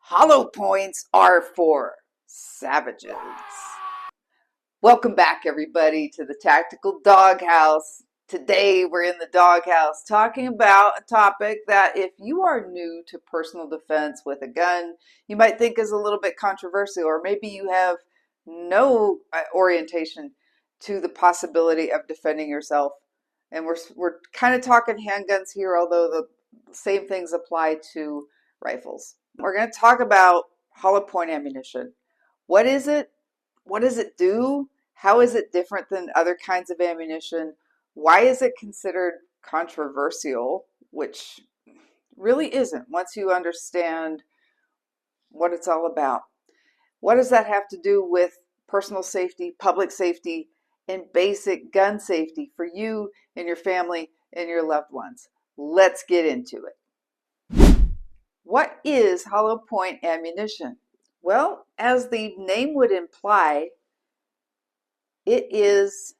Hollow points are for savages. Welcome back, everybody, to the Tactical Doghouse. Today, we're in the doghouse talking about a topic that, if you are new to personal defense with a gun, you might think is a little bit controversial, or maybe you have no orientation to the possibility of defending yourself. And we're kind of talking handguns here, although the same things apply to rifles. We're going to talk about hollow point ammunition. What is it? What does it do? How is it different than other kinds of ammunition? Why is it considered controversial, which really isn't once you understand what it's all about? What does that have to do with personal safety, public safety, and basic gun safety for you and your family and your loved ones? Let's get into it. What is hollow point ammunition? Well, as the name would imply, it is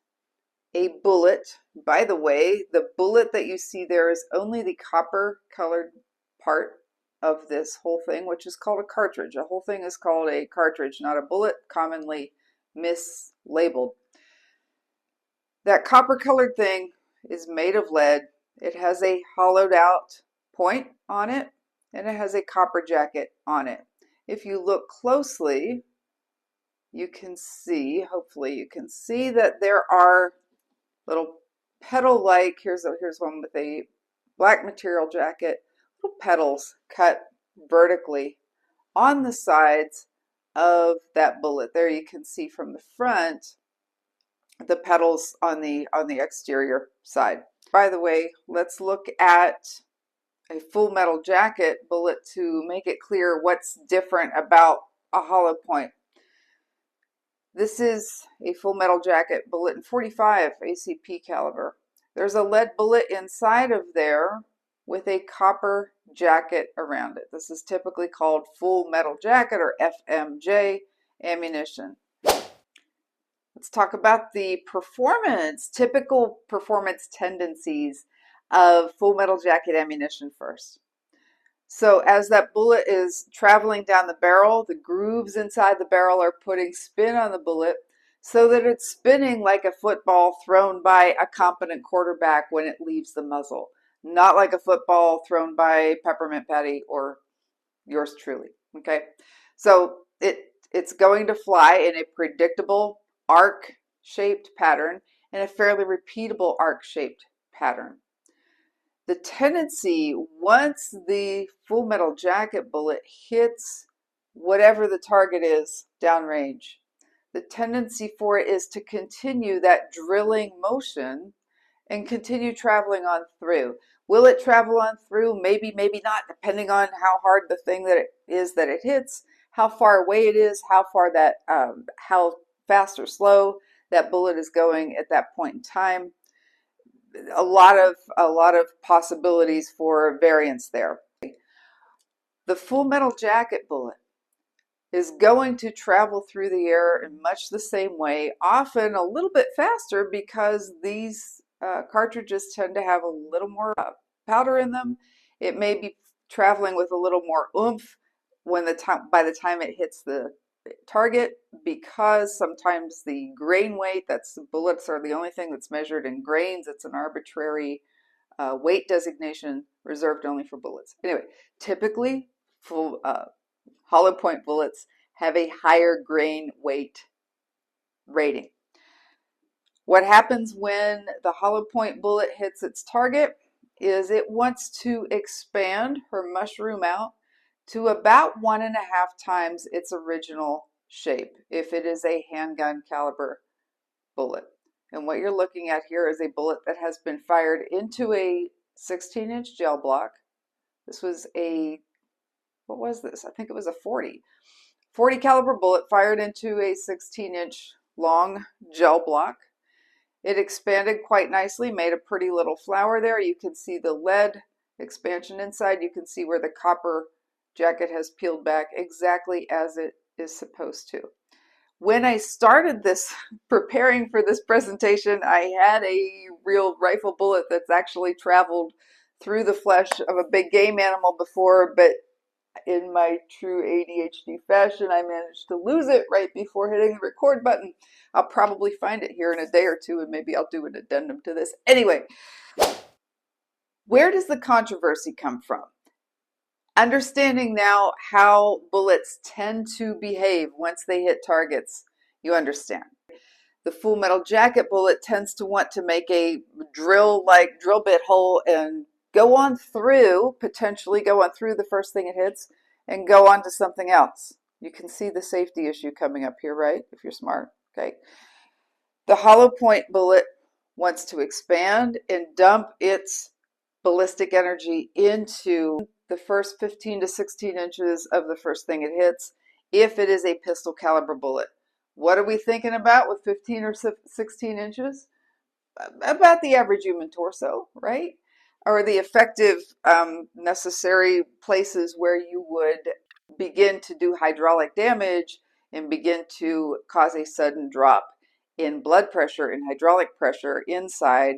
a bullet. By the way, the bullet that you see there is only the copper colored part of this whole thing, which is called a cartridge. The whole thing is called a cartridge, not a bullet, commonly mislabeled. That copper colored thing is made of lead. It has a hollowed out point on it, and it has a copper jacket on it. If you look closely, you can see, hopefully you can see, that there are little petal-like, here's one with a black material jacket, little petals cut vertically on the sides of that bullet. There you can see from the front the petals on the exterior side. By the way, let's look at a full metal jacket bullet to make it clear what's different about a hollow point. This is a full metal jacket bullet in .45 ACP caliber. There's a lead bullet inside of there with a copper jacket around it. This is typically called full metal jacket, or FMJ ammunition. Let's talk about the performance, typical performance tendencies of full metal jacket ammunition first. So as that bullet is traveling down the barrel, the grooves inside the barrel are putting spin on the bullet so that it's spinning like a football thrown by a competent quarterback when it leaves the muzzle, not like a football thrown by Peppermint Patty or yours truly. Okay, so it's going to fly in a predictable arc-shaped pattern and a fairly repeatable arc-shaped pattern. The tendency, once the full metal jacket bullet hits whatever the target is downrange, the tendency for it is to continue that drilling motion and continue traveling on through. Will it travel on through? Maybe, maybe not, depending on how hard the thing that it is that it hits, how far away it is, how fast or slow that bullet is going at that point in time. A lot of possibilities for variance there. The full metal jacket bullet is going to travel through the air in much the same way, often a little bit faster, because these cartridges tend to have a little more powder in them. It may be traveling with a little more oomph by the time it hits the target, because sometimes the grain weight, bullets are the only thing that's measured in grains. It's an arbitrary weight designation reserved only for bullets. Anyway, typically full hollow point bullets have a higher grain weight rating. What happens when the hollow point bullet hits its target is it wants to expand or mushroom out to about 1.5 times its original shape if it is a handgun caliber bullet. And what you're looking at here is a bullet that has been fired into a 16-inch gel block. This was what was this? I think it was a 40 caliber bullet fired into a 16-inch long gel block. It expanded quite nicely, made a pretty little flower there. You can see the lead expansion inside. You can see where the copper jacket has peeled back exactly as it is supposed to. When I started preparing for this presentation, I had a real rifle bullet that's actually traveled through the flesh of a big game animal before, but In my true ADHD fashion, I managed to lose it right before hitting the record button. I'll probably find it here in a day or two, and maybe I'll do an addendum to this. Anyway, where does the controversy come from? Understanding now how bullets tend to behave once they hit targets, you understand. The Full Metal Jacket bullet tends to want to make a drill bit hole and go on through, potentially go on through the first thing it hits and go on to something else. You can see the safety issue coming up here, right? If you're smart, okay? The hollow point bullet wants to expand and dump its ballistic energy into the first 15 to 16 inches of the first thing it hits if it is a pistol caliber bullet. What are we thinking about with 15 or 16 inches? About the average human torso, right? Or the effective necessary places where you would begin to do hydraulic damage and begin to cause a sudden drop in blood pressure and hydraulic pressure inside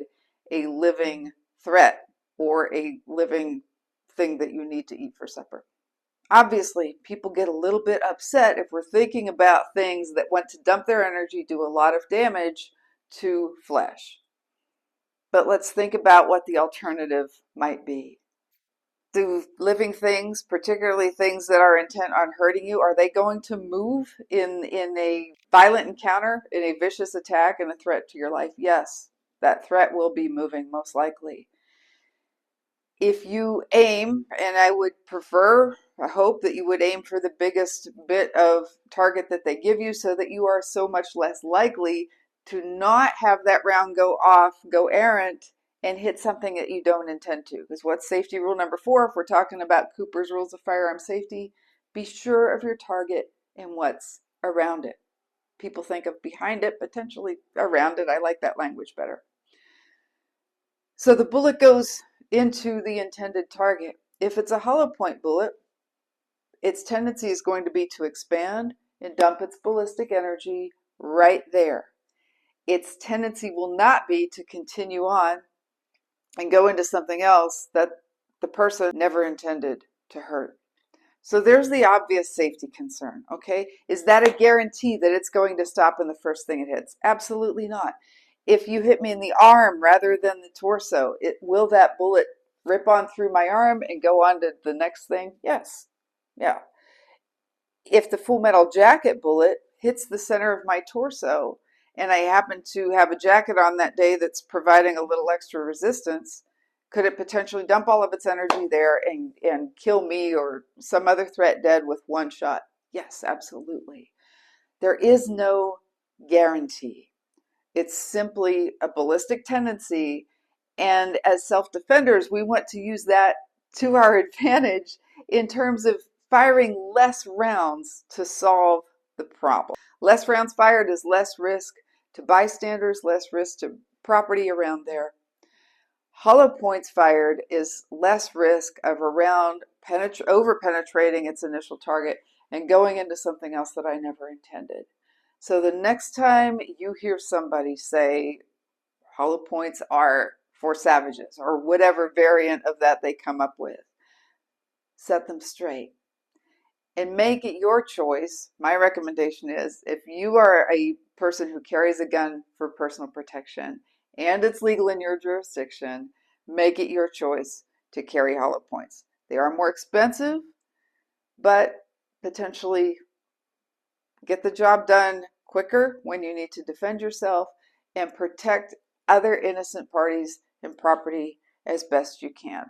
a living threat or a living thing that you need to eat for supper. Obviously, people get a little bit upset if we're thinking about things that want to dump their energy, do a lot of damage to flesh. But let's think about what the alternative might be. Do living things, particularly things that are intent on hurting you, are they going to move in a violent encounter, in a vicious attack, and a threat to your life? Yes, that threat will be moving most likely. If you aim, and I would prefer, I hope that you would aim for the biggest bit of target that they give you so that you are so much less likely to not have that round go off, go errant, and hit something that you don't intend to. Because what's safety rule number 4, if we're talking about Cooper's rules of firearm safety? Be sure of your target and what's around it. People think of behind it, potentially around it. I like that language better. So the bullet goes into the intended target. If it's a hollow point bullet, its tendency is going to be to expand and dump its ballistic energy right there. Its tendency will not be to continue on and go into something else that the person never intended to hurt. So there's the obvious safety concern, okay? Is that a guarantee that it's going to stop in the first thing it hits? Absolutely not. If you hit me in the arm rather than the torso, will that bullet rip on through my arm and go on to the next thing? Yes. Yeah. If the Full Metal Jacket bullet hits the center of my torso and I happen to have a jacket on that day that's providing a little extra resistance, could it potentially dump all of its energy there and kill me or some other threat dead with one shot? Yes, absolutely. There is no guarantee. It's simply a ballistic tendency. And as self-defenders, we want to use that to our advantage in terms of firing less rounds to solve the problem. Less rounds fired is less risk to bystanders, less risk to property around there. Hollow points fired is less risk of a round over-penetrating its initial target and going into something else that I never intended. So the next time you hear somebody say hollow points are for savages or whatever variant of that they come up with, set them straight and make it your choice. My recommendation is if you are a person who carries a gun for personal protection and it's legal in your jurisdiction, make it your choice to carry hollow points. They are more expensive, but potentially get the job done quicker when you need to defend yourself and protect other innocent parties and property as best you can.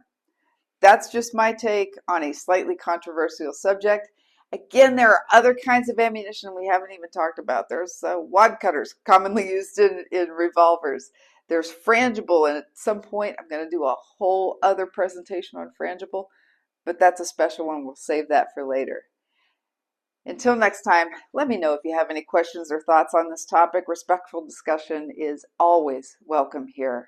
That's just my take on a slightly controversial subject. Again, there are other kinds of ammunition we haven't even talked about. There's wad cutters, commonly used in revolvers. There's frangible, and at some point I'm going to do a whole other presentation on frangible, but that's a special one. We'll save that for later. Until next time, let me know if you have any questions or thoughts on this topic. Respectful discussion is always welcome here.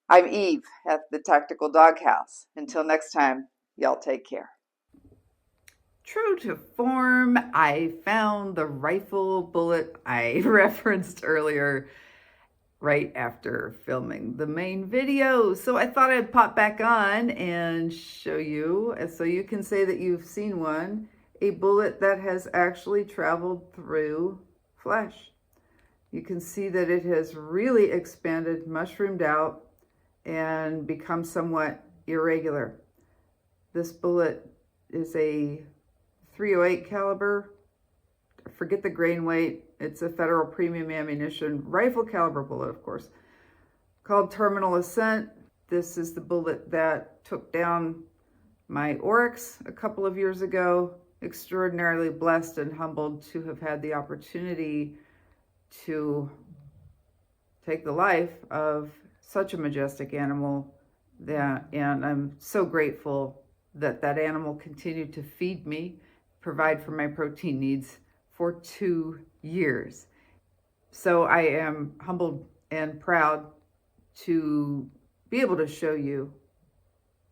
I'm Eve at the Tactical Doghouse. Until next time, y'all take care. True to form, I found the rifle bullet I referenced earlier right after filming the main video. So I thought I'd pop back on and show you, so you can say that you've seen one, a bullet that has actually traveled through flesh. You can see that it has really expanded, mushroomed out, and become somewhat irregular. This bullet is a .308 caliber. Forget the grain weight. It's a federal premium ammunition, rifle caliber bullet, of course, called Terminal Ascent. This is the bullet that took down my Oryx a couple of years ago. Extraordinarily blessed and humbled to have had the opportunity to take the life of such a majestic animal, and I'm so grateful that that animal continued to feed me, provide for my protein needs for 2 years. So I am humbled and proud to be able to show you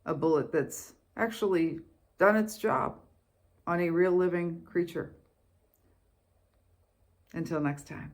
a bullet that's actually done its job on a real living creature. Until next time.